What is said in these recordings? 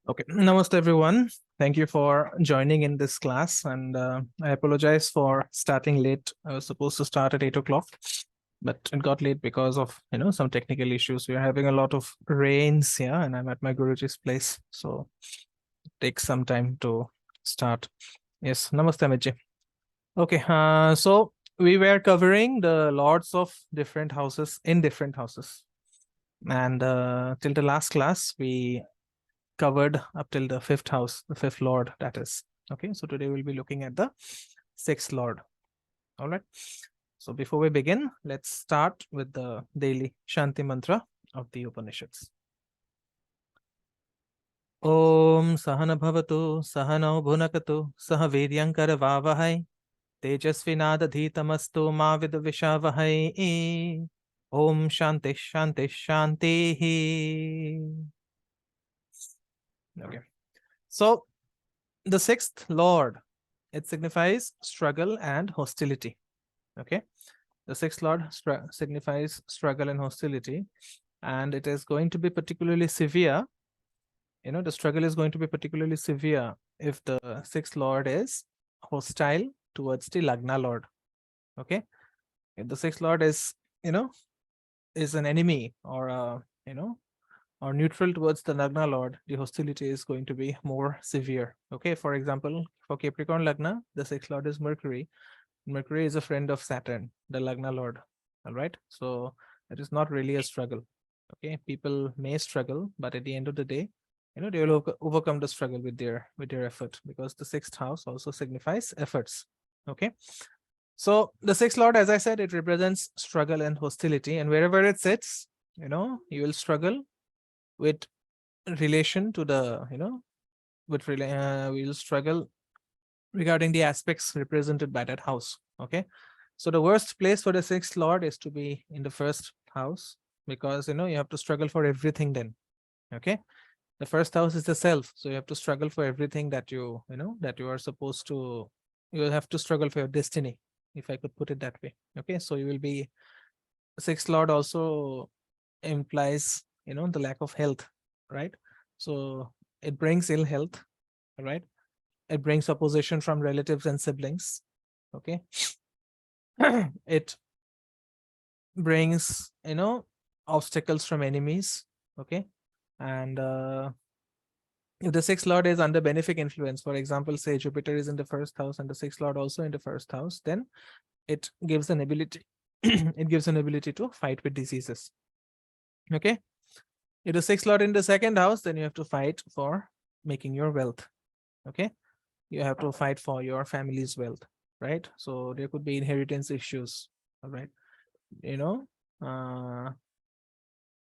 Okay, namaste everyone. Thank you for joining in this class, and I apologize for starting late. I was supposed to start at 8 o'clock, but it got late because of some technical issues. We are having a lot of rains here, and I'm at my Guruji's place, so it takes some time to start. Yes, namaste Amiji. Okay, so we were covering the lords of different houses in different houses, and till the last class we covered up till the fifth house, the fifth lord, that is. Okay, so today we'll be looking at the sixth lord. All right, so before we begin, let's start with the daily Shanti mantra of the Upanishads. Om Sahana Bhavatu Sahano Bhunakatu Saha Vidyankara Vavahai Tejasvinada Dhitamastu Ma Vidvishavahai Om Shanti Shanti Shanti. Okay, so the sixth lord, it signifies struggle and hostility. Okay, the sixth lord signifies struggle and hostility, and it is going to be particularly severe. The struggle is going to be particularly severe if the sixth lord is hostile towards the Lagna lord. Okay, if the sixth lord is is an enemy or or neutral towards the Lagna lord, the hostility is going to be more severe. Okay, for example, for Capricorn Lagna, the sixth lord is Mercury. Mercury is a friend of Saturn, the Lagna lord. All right, so it is not really a struggle. Okay, people may struggle, but at the end of the day, they will overcome the struggle with their effort, because the sixth house also signifies efforts. Okay, so the sixth lord, as I said, it represents struggle and hostility, and wherever it sits, you will struggle with relation to the we'll struggle regarding the aspects represented by that house. Okay, so the worst place for the sixth lord is to be in the first house, because you have to struggle for everything then. Okay, the first house is the self, so you have to struggle for everything that you are supposed to. You will have to struggle for your destiny, if I could put it that way. Okay, so you will be, sixth lord also implies the lack of health, right? So it brings ill health, right? It brings opposition from relatives and siblings. Okay, it brings obstacles from enemies. Okay, and if the sixth lord is under benefic influence, for example, say Jupiter is in the first house and the sixth lord also in the first house, then it gives an ability it gives an ability to fight with diseases. Okay, if the sixth lord in the second house, then you have to fight for making your wealth. Okay, you have to fight for your family's wealth, right? So there could be inheritance issues. All right,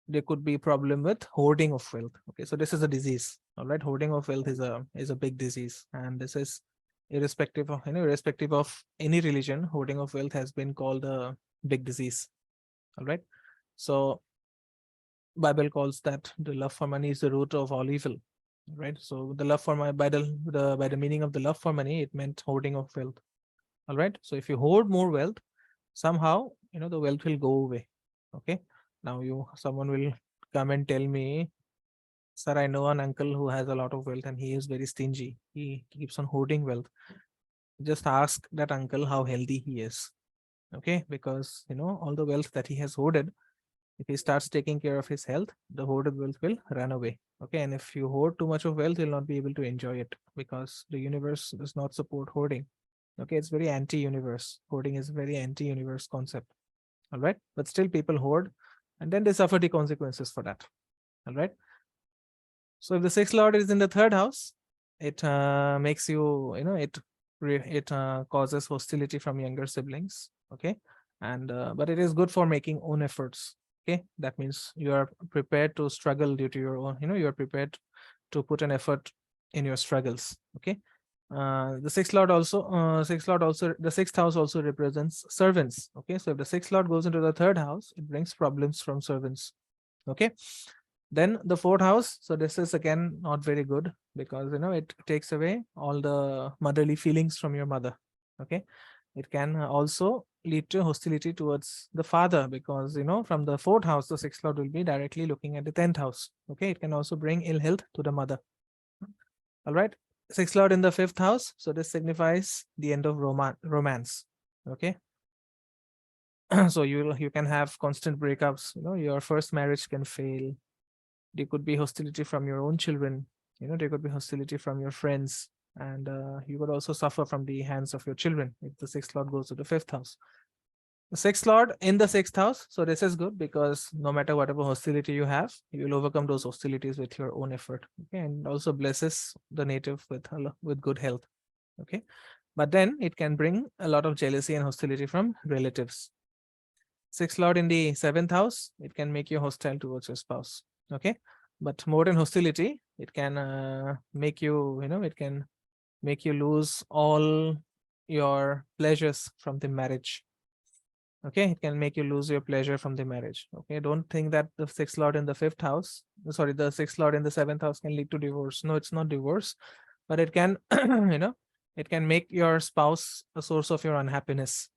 there could be problem with hoarding of wealth. Okay, so this is a disease. All right, hoarding of wealth is a big disease, and this is irrespective of irrespective of any religion. Hoarding of wealth has been called a big disease. All right, so Bible calls that the love for money is the root of all evil. Right, so the love for money, by the meaning of the love for money, it meant hoarding of wealth. All right, so if you hoard more wealth, somehow the wealth will go away. Okay, now someone will come and tell me, sir, I know an uncle who has a lot of wealth and he is very stingy. He keeps on hoarding wealth. Just ask that uncle how healthy he is. Okay, because all the wealth that he has hoarded, if he starts taking care of his health, the hoarded wealth will run away. Okay, and if you hoard too much of wealth, you'll not be able to enjoy it, because the universe does not support hoarding. Okay, it's very anti-universe. Hoarding is very anti-universe concept. All right, but still people hoard, and then they suffer the consequences for that. All right, so if the sixth lord is in the third house, it makes you it causes hostility from younger siblings. Okay, and but it is good for making own efforts. Okay, that means you are prepared to struggle due to your own, you are prepared to put an effort in your struggles. Okay, the sixth lord also the sixth house also represents servants. Okay, so if the sixth lord goes into the third house, it brings problems from servants. Okay, then the fourth house, so this is again not very good, because it takes away all the motherly feelings from your mother. Okay, it can also lead to hostility towards the father, because from the 4th house the 6th lord will be directly looking at the 10th house. Okay, it can also bring ill health to the mother. All right, 6th lord in the 5th house, so this signifies the end of romance. Okay, so you can have constant breakups. Your first marriage can fail. There could be hostility from your own children. There could be hostility from your friends, and you could also suffer from the hands of your children if the 6th lord goes to the 5th house. The 6th lord in the 6th house, so this is good, because no matter whatever hostility you have, you will overcome those hostilities with your own effort. Okay, and also blesses the native with good health. Okay, but then it can bring a lot of jealousy and hostility from relatives. 6th lord in the 7th house, it can make you hostile towards your spouse. Okay, but more than hostility, it can make you, it can make you lose all your pleasures from the marriage. Okay, it can make you lose your pleasure from the marriage. Okay, don't think that the 6th lord in the 5th house, sorry, the 6th lord in the 7th house can lead to divorce. No, it's not divorce, but it can it can make your spouse a source of your unhappiness.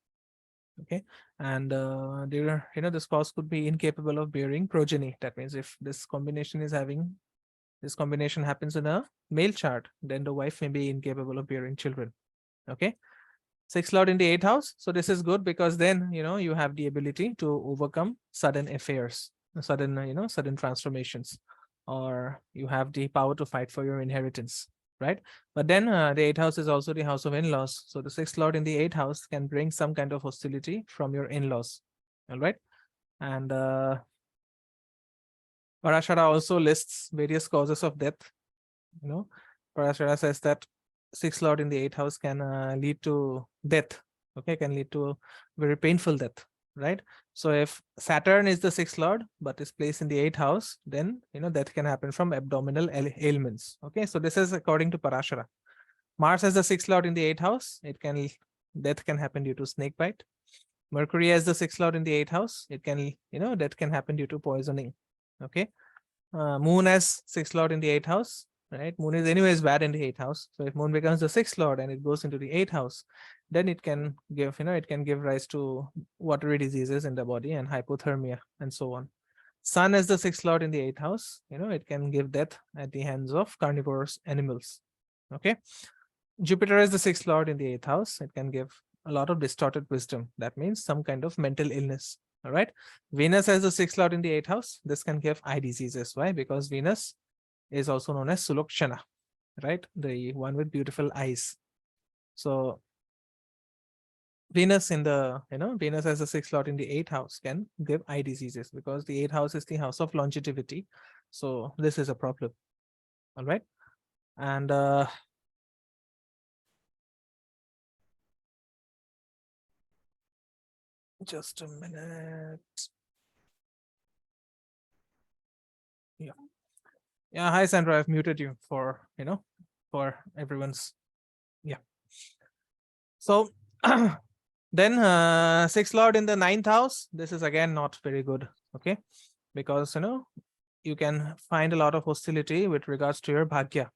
Okay, and the spouse could be incapable of bearing progeny. That means if this combination happens in a male chart, then the wife may be incapable of bearing children. Okay, 6th lord in the 8th house, so this is good, because then you have the ability to overcome sudden affairs, sudden transformations, or you have the power to fight for your inheritance, right? But then the 8th house is also the house of in-laws, so the 6th lord in the 8th house can bring some kind of hostility from your in-laws. All right, and Parashara also lists various causes of death. Parashara says that 6th lord in the 8th house can lead to death. Okay, can lead to very painful death, right? So if Saturn is the 6th lord but is placed in the 8th house, then death can happen from abdominal ailments. Okay, so this is according to Parashara. Mars as the 6th lord in the 8th house, death can happen due to snake bite. Mercury as the 6th lord in the 8th house, it can death can happen due to poisoning. Okay, Moon as 6th lord in the 8th house, right? Moon is anyways bad in the 8th house, so if Moon becomes the 6th lord and it goes into the 8th house, then it can give rise to watery diseases in the body and hypothermia and so on. Sun as the 6th lord in the 8th house, it can give death at the hands of carnivorous animals. Okay, Jupiter as the 6th lord in the 8th house, it can give a lot of distorted wisdom. That means some kind of mental illness. All right, Venus as the 6th lord in the 8th house, this can give eye diseases. Why? Because Venus is also known as Sulokshana, right? The one with beautiful eyes. So Venus in the Venus as the 6th lord in the 8th house can give eye diseases, because the 8th house is the house of longevity. So this is a problem. All right, and just a minute. Yeah. Yeah. Hi, Sandra. I've muted you for everyone's. Yeah. So then 6th lord in the 9th house. This is again not very good. Okay, because you can find a lot of hostility with regards to your bhagya.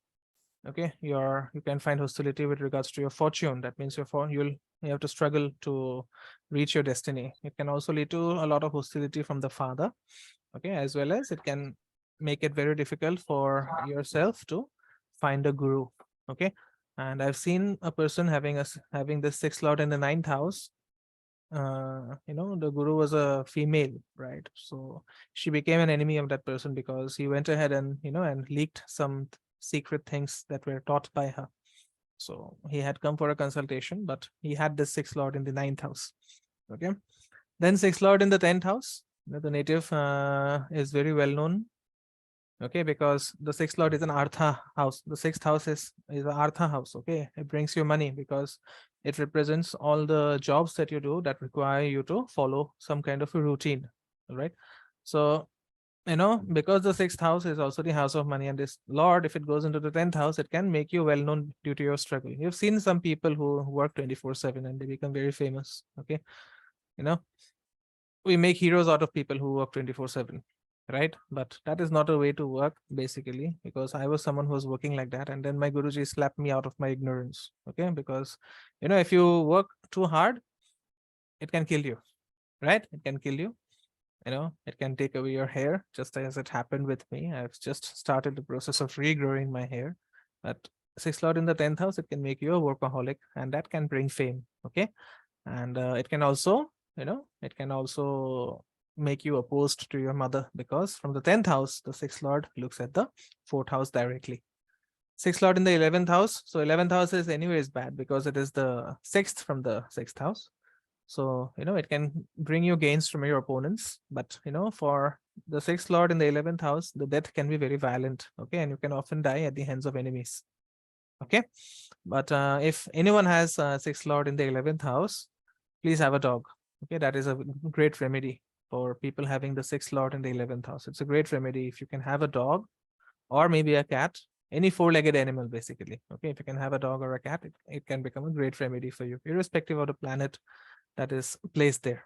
Okay, you can find hostility with regards to your fortune. That means you have to struggle to reach your destiny. It can also lead to a lot of hostility from the father. Okay, as well as it can make it very difficult for yourself to find a guru. Okay, and I've seen a person having the 6th lord in the 9th house. The guru was a female, right? So she became an enemy of that person, because he went ahead and and leaked some secret things that were taught by her. So he had come for a consultation, but he had this 6th lord in the 9th house. Okay, then 6th lord in the 10th house. The native is very well known. Okay, because the 6th lord is an artha house. The 6th house is an artha house. Okay, it brings you money, because it represents all the jobs that you do that require you to follow some kind of a routine. All right, so because the 6th house is also the house of money, and this lord, if it goes into the 10th house, it can make you well known due to your struggle. You've seen some people who work 24/7 and they become very famous. Okay, we make heroes out of people who work 24/7, right? But that is not a way to work, basically, because I was someone who was working like that, and then my Guruji slapped me out of my ignorance. Okay, because if you work too hard, it can kill you, right? It can kill you. It can take away your hair, just as it happened with me. I've just started the process of regrowing my hair. But sixth lord in the 10th house, it can make you a workaholic, and that can bring fame. Okay, and it can also, make you opposed to your mother, because from the 10th house, the sixth lord looks at the 4th house directly. Sixth lord in the 11th house. So 11th house is anyways bad because it is the sixth from the 6th house. So, it can bring you gains from your opponents. But, for the 6th lord in the 11th house, the death can be very violent. Okay. And you can often die at the hands of enemies. Okay. But if anyone has 6th lord in the 11th house, please have a dog. Okay. That is a great remedy for people having the 6th lord in the 11th house. It's a great remedy if you can have a dog or maybe a cat, any four-legged animal, basically. Okay. If you can have a dog or a cat, it can become a great remedy for you, irrespective of the planet that is placed there.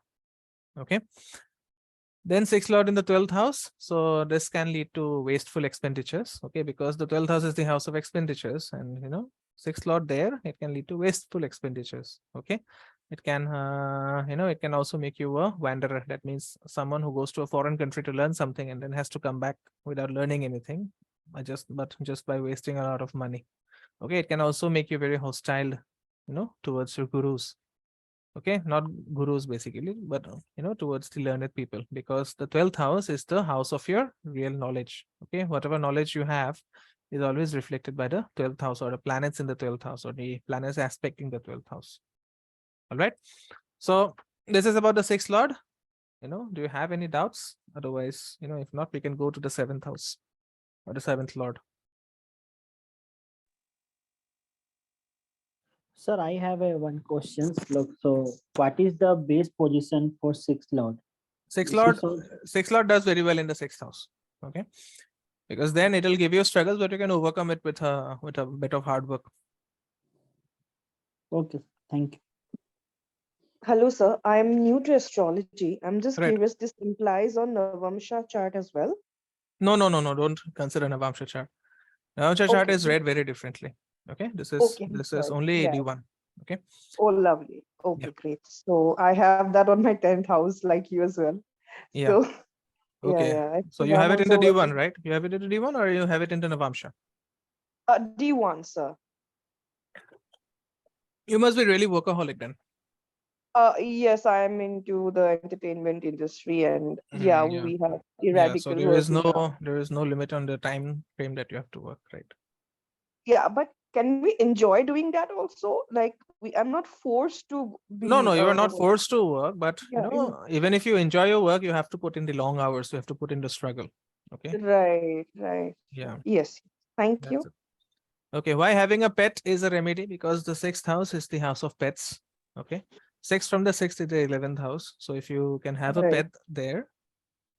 Okay. Then 6th lord in the 12th house. So this can lead to wasteful expenditures. Okay, because the 12th house is the house of expenditures, and 6th lord there, it can lead to wasteful expenditures. Okay, it can it can also make you a wanderer. That means someone who goes to a foreign country to learn something and then has to come back without learning anything, just by wasting a lot of money. Okay, it can also make you very hostile, towards your gurus. Okay, not gurus basically, but towards the learned people, because the 12th house is the house of your real knowledge. Okay, whatever knowledge you have is always reflected by the 12th house, or the planets in the 12th house, or the planets aspecting the 12th house. All right, so this is about the 6th lord. Do you have any doubts? Otherwise, if not, we can go to the 7th house, or the 7th lord. Sir, I have a one question. Look, so what is the base position for sixth lord? Sixth This lord is all. sixth lord does very well in the 6th house. Okay, because then it will give you struggles, but you can overcome it with a bit of hard work. Okay, thank you. Hello, sir. I'm new to astrology. I'm just Right. curious, this implies on Navamsha chart as well? No, don't consider Navamsha chart. Navamsha chart Okay. is read very differently. Okay, this is Okay, this is sorry. only Yeah. D1. Okay. Oh, lovely. Yeah. Okay, great. So I have that on my 10th house, like you as well. Yeah. So, yeah, Okay. yeah. I So think you I'm have it in the also D1, right? You have it in the D1, or you have it in the Navamsha? D1, sir. You must be really workaholic then. Yes, I'm into the entertainment industry, and yeah, Yeah. we have Yeah. So radical there is no limit on the time frame that you have to work, right? Yeah, but can we enjoy doing that also? Like, I'm not forced to No, be you are not forced to work, but yeah, even if you enjoy your work, you have to put in the long hours. You have to put in the struggle. Okay. right, right. Yeah. Yes. Thank That's you. it. Okay, why having a pet is a remedy? Because the 6th house is the house of pets. Okay, 6 from the 6th to the 11th house. So if you can have a Right. pet there,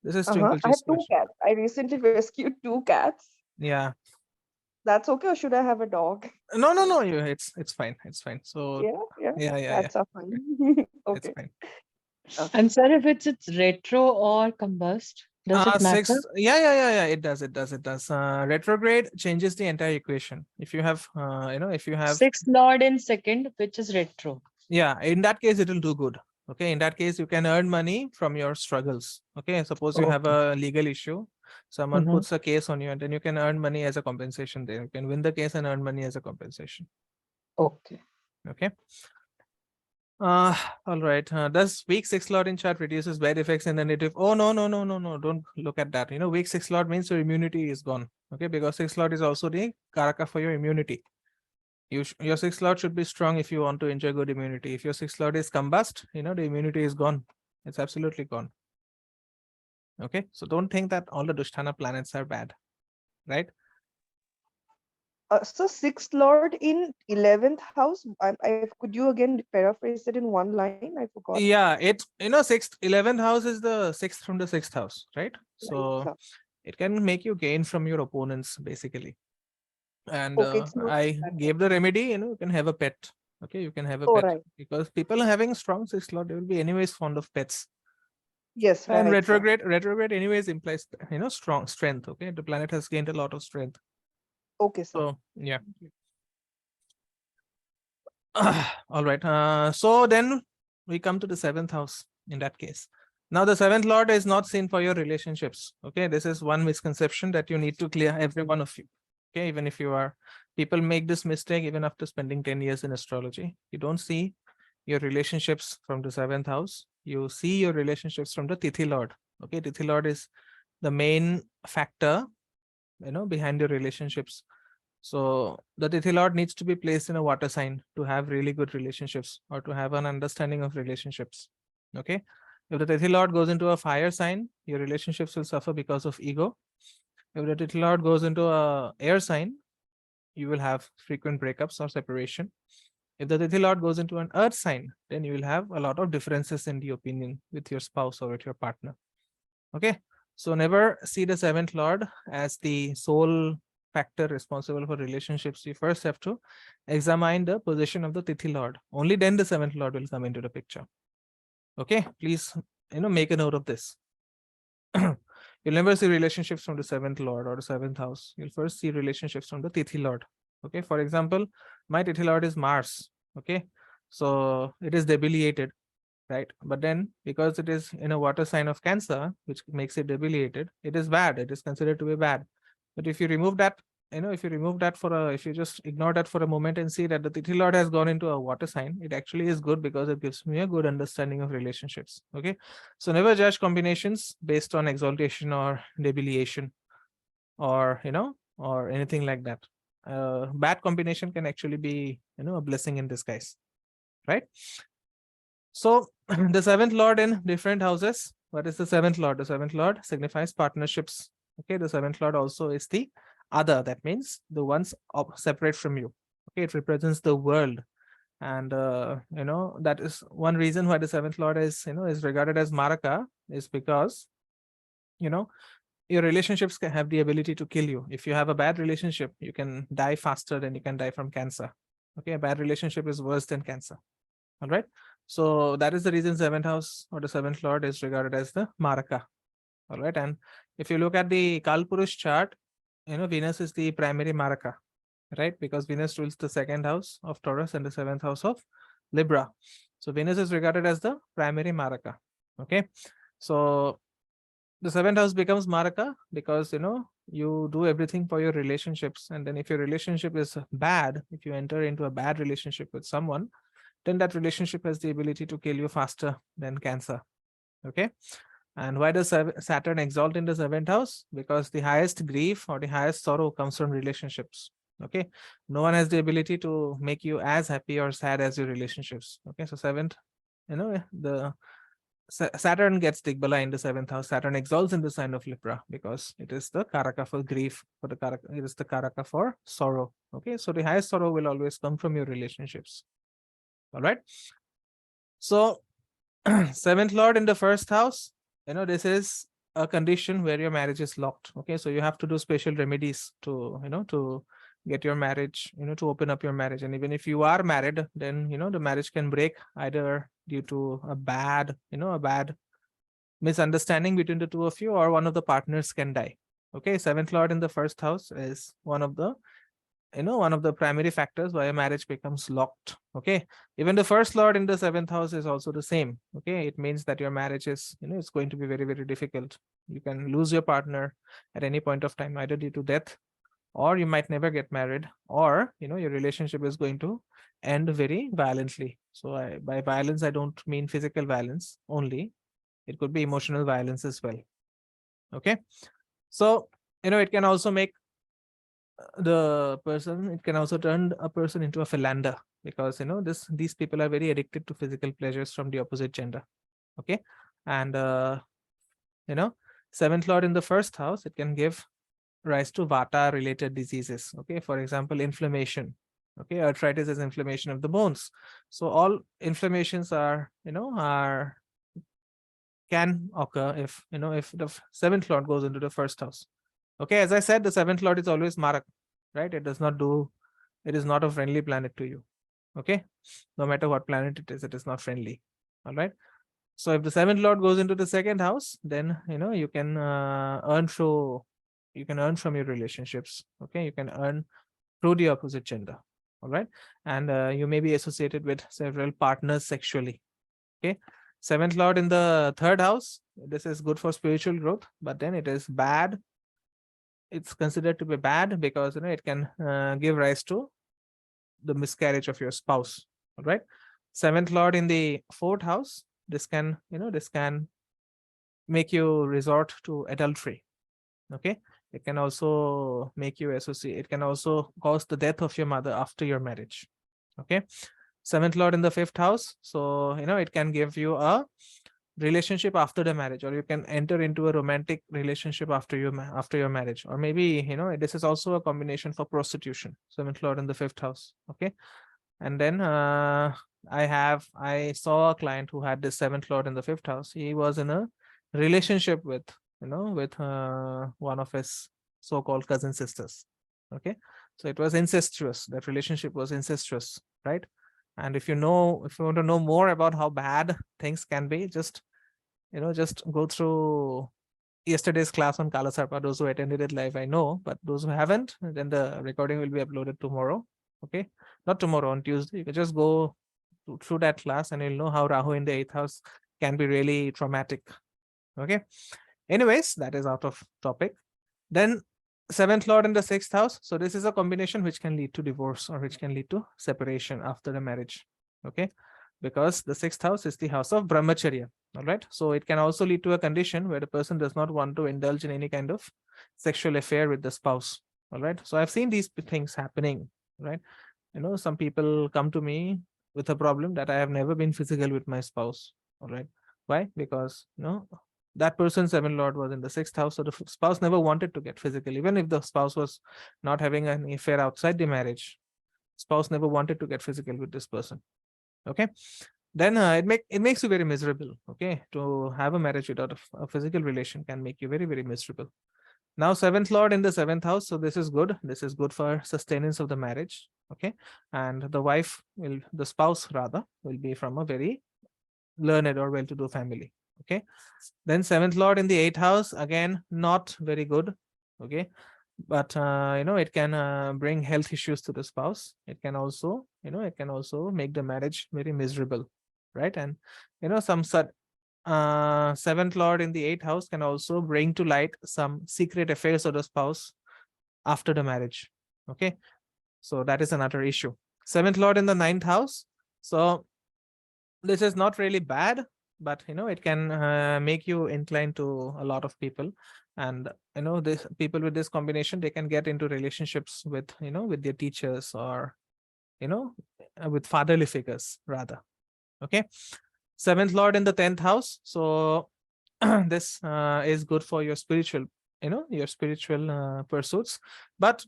this is Uh-huh. Twinkle I have Cheese two question. cats. I recently rescued two cats. Yeah, That's okay, or should I have a dog? no, it's fine, it's fine. So Yeah, yeah. yeah, Cats are fine. it's Okay. fine. Okay. And sir, if it's retro or combust, does it matter? 6, yeah. It does. Retrograde changes the entire equation. If you have, if you have, Sixth lord in second, which is retro. yeah, in that case, it will do good. Okay, in that case, you can earn money from your struggles. Okay, suppose you have Okay. a legal issue, someone Mm-hmm. puts a case on you, and then you can earn money as a compensation there. You can win the case and earn money as a compensation. Okay. Okay. All right. Does weak 6 lord in chart reduces bad effects in the native? Oh, no. Don't look at that. Weak 6 lord means your immunity is gone. Okay, because 6 lord is also the karaka for your immunity. Your 6th lord should be strong if you want to enjoy good immunity. If your 6th lord is combust, the immunity is gone. It's absolutely gone. Okay, so don't think that all the Dushtana planets are bad, right? So sixth lord in 11th house. Could you again paraphrase it in one line? I forgot. Yeah, it's 6th, 11th house is the 6th from the 6th house, right? Right, So sir. it can make you gain from your opponents, basically. And Okay, it's not I that. gave the remedy. You can have a pet. Okay, you can have a Oh, pet, right. because people having strong 6th lord, they will be anyways fond of pets. Yes, And right, sir. retrograde anyways implies, strong strength. Okay, the planet has gained a lot of strength. Okay, sir. So yeah. All right. So then we come to the seventh house in that case. Now the seventh lord is not seen for your relationships. Okay, this is one misconception that you need to clear, every one of you. Okay, even if you are, people make this mistake even after spending 10 years in astrology. You don't see your relationships from the seventh house. You see your relationships from the Tithi Lord. Okay, Tithi Lord is the main factor, behind your relationships. So the Tithi Lord needs to be placed in a water sign to have really good relationships or to have an understanding of relationships. Okay. If the Tithi Lord goes into a fire sign, your relationships will suffer because of ego. If the Tithi Lord goes into a air sign, you will have frequent breakups or separation. If the Tithi Lord goes into an earth sign, then you will have a lot of differences in the opinion with your spouse or with your partner. Okay. So never see the seventh Lord as the sole factor responsible for relationships. You first have to examine the position of the Tithi Lord. Only then the seventh Lord will come into the picture. Okay. Please, make a note of this. You'll never see relationships from the seventh Lord or the seventh house. You'll first see relationships from the Tithi Lord. Okay. For example, my Tithi Lord is Mars. Okay. So it is debilitated, right? But then because it is in a water sign of Cancer, which makes it debilitated, it is bad. It is considered to be bad. But if you remove that, if you just ignore that for a moment and see that the Tithi Lord has gone into a water sign, it actually is good because it gives me a good understanding of relationships. Okay. So never judge combinations based on exaltation or debilitation or, or anything like that. Bad combination can actually be, a blessing in disguise, right? So the seventh lord in different houses. What is the seventh lord? The seventh lord signifies partnerships. Okay, the seventh lord also is the other. That means the ones separate from you. Okay, it represents the world, and that is one reason why the seventh lord is regarded as Maraka, is because your relationships can have the ability to kill you. If you have a bad relationship, you can die faster than you can die from cancer. Okay, a bad relationship is worse than cancer. All right. So that is the reason seventh house or the seventh lord is regarded as the Maraka. All right. And if you look at the Kalpurush chart, Venus is the primary Maraka, right? Because Venus rules the second house of Taurus and the seventh house of Libra. So Venus is regarded as the primary Maraka. Okay. So the seventh house becomes Maraka because, you do everything for your relationships. And then if your relationship is bad, if you enter into a bad relationship with someone, then that relationship has the ability to kill you faster than cancer. Okay. And why does Saturn exalt in the seventh house? Because the highest grief or the highest sorrow comes from relationships. Okay. No one has the ability to make you as happy or sad as your relationships. Okay. So seventh, the Saturn gets Digbala in the seventh house. Saturn exalts in the sign of Libra because it is the Karaka for grief, it is the Karaka for sorrow. Okay. So the highest sorrow will always come from your relationships. All right. So seventh lord in the first house, this is a condition where your marriage is locked. Okay. So you have to do special remedies to, to get your marriage, to open up your marriage. And even if you are married, then, the marriage can break either due to a bad misunderstanding between the two of you, or one of the partners can die. Okay. Seventh lord in the first house is one of the primary factors why a marriage becomes locked. Okay. Even the first lord in the seventh house is also the same. Okay. It means that your marriage is, it's going to be very, very difficult. You can lose your partner at any point of time, either due to death, or you might never get married, or, your relationship is going to end very violently. So by violence, I don't mean physical violence only. It could be emotional violence as well. Okay. So, it can also make it can also turn a person into a philander, because these people are very addicted to physical pleasures from the opposite gender. Okay. And seventh lord in the first house, it can give rise to vata related diseases. Okay. For example, inflammation. Okay. Arthritis is inflammation of the bones. So all inflammations can occur if the seventh lord goes into the first house. Okay, as I said, the seventh lord is always Marak, right? It is not a friendly planet to you. Okay, no matter what planet it is not friendly. All right. So if the seventh lord goes into the second house, then you can earn from your relationships. Okay, you can earn through the opposite gender. All right, and you may be associated with several partners sexually. Okay, seventh lord in the third house. This is good for spiritual growth, but then it is bad. It's considered to be bad because it can give rise to the miscarriage of your spouse. All right, seventh lord in the fourth house. This can make you resort to adultery. Okay, it can also make you associate. It can also cause the death of your mother after your marriage. Okay, seventh lord in the fifth house. So it can give you a relationship after the marriage, or you can enter into a romantic relationship after your marriage, or maybe this is also a combination for prostitution. Seventh lord in the fifth house. Okay, and then I saw a client who had this seventh lord in the fifth house. He was in a relationship with one of his so-called cousin sisters. Okay, so it was incestuous. That relationship was incestuous, right? And if you want to know more about how bad things can be, just go through yesterday's class on Kala Sarpa. Those who attended it live, I know, but those who haven't, then the recording will be uploaded tomorrow. Okay, not tomorrow, on Tuesday. You can just go through that class and you'll know how Rahu in the eighth house can be really traumatic. Okay, anyways, that is out of topic. Then seventh lord in the sixth house. So this is a combination which can lead to divorce, or which can lead to separation after the marriage. Okay, because the sixth house is the house of brahmacharya. All right, so it can also lead to a condition where the person does not want to indulge in any kind of sexual affair with the spouse. All right, so I've seen these things happening. Right, some people come to me with a problem that I have never been physical with my spouse. All right, why? Because that person's seventh lord was in the sixth house, so the spouse never wanted to get physical. Even if the spouse was not having an affair outside the marriage, spouse never wanted to get physical with this person. Okay, then it makes you very miserable. Okay, to have a marriage without a physical relation can make you very, very miserable. Now seventh lord in the seventh house, so this is good. This is good for sustenance of the marriage. Okay, and the spouse rather will be from a very learned or well-to-do family. Okay, then seventh lord in the eighth house, again not very good. Okay, but it can bring health issues to the spouse. It can also make the marriage very miserable, right? And some seventh lord in the eighth house can also bring to light some secret affairs of the spouse after the marriage. Okay, so that is another issue. Seventh lord in the ninth house. So this is not really bad, but it can make you inclined to a lot of people. And this people with this combination, they can get into relationships with with their teachers, or with fatherly figures rather. Okay, seventh lord in the 10th house. So this is good for your spiritual pursuits, but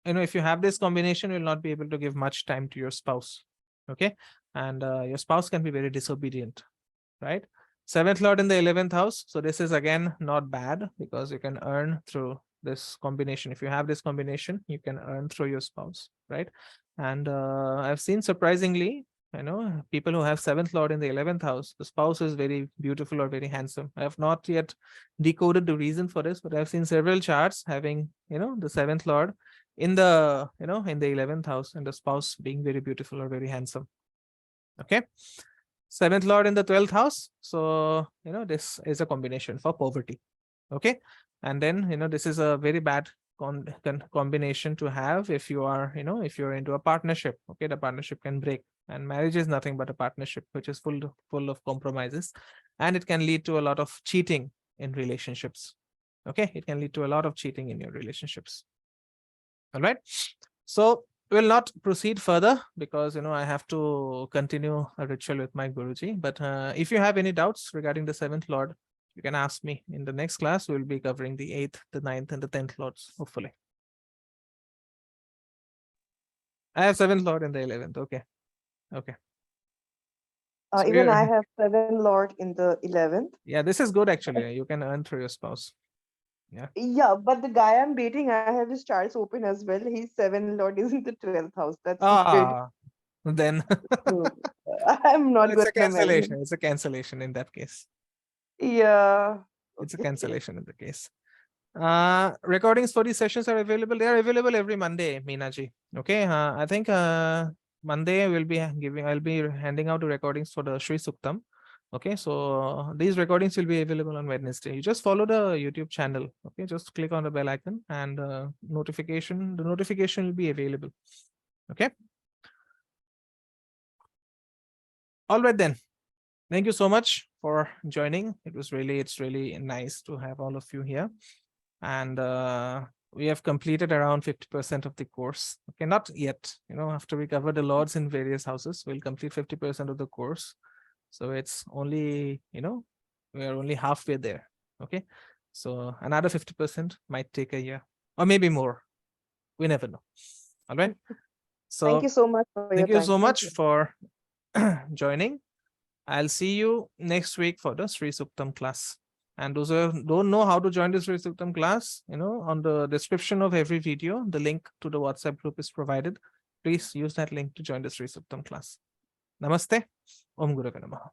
if you have this combination, you'll not be able to give much time to your spouse. Okay, and your spouse can be very disobedient, right? Seventh lord in the 11th house. So this is again not bad, because you can earn through this combination. If you have this combination, you can earn through your spouse, right? And I've seen, surprisingly, people who have seventh lord in the 11th house, the spouse is very beautiful or very handsome. I have not yet decoded the reason for this, but I've seen several charts having the seventh lord in the in the 11th house, and the spouse being very beautiful or very handsome. Okay, seventh lord in the 12th house. So this is a combination for poverty. Okay, and then this is a very bad combination to have if you are if you're into a partnership. Okay, the partnership can break, and marriage is nothing but a partnership which is full of compromises, and it can lead to a lot of cheating in relationships. Okay, it can lead to a lot of cheating in your relationships. All right, so we'll not proceed further, because I have to continue a ritual with my Guruji. But if you have any doubts regarding the seventh lord, you can ask me. In the next class, we'll be covering the 8th, the 9th, and the 10th lords, hopefully. I have seventh lord in the 11th. Okay. So Even I have seven lord in the 11th. Yeah, this is good actually. You can earn through your spouse. Yeah, but the guy I'm dating, I have his charts open as well. His seven lord is in the 12th house. That's good. then So, I'm not it's a gonna marry cancellation. him. It's a cancellation in that case. Yeah. It's a Okay. cancellation in the case. Recordings for these sessions are available. They are available every Monday, Meenaji. Okay. I think Monday I'll be handing out the recordings for the Sri Suktam. Okay, so these recordings will be available on Wednesday. You just follow the YouTube channel. Okay, just click on the bell icon and the notification will be available. Okay. All right then. Thank you so much for joining. It's really nice to have all of you here. And we have completed around 50% of the course. Okay, not yet. After we cover the lords in various houses, we'll complete 50% of the course. So it's only, we are only halfway there. Okay. So another 50% might take a year or maybe more. We never know. All right. So Thank you so much for your thank you time. so Thank much you. for joining. I'll see you next week for the Sri Suktam class. And those who don't know how to join the Sri Suktam class, on the description of every video, the link to the WhatsApp group is provided. Please use that link to join the Sri Suktam class. Namaste. Om Guru Namaha.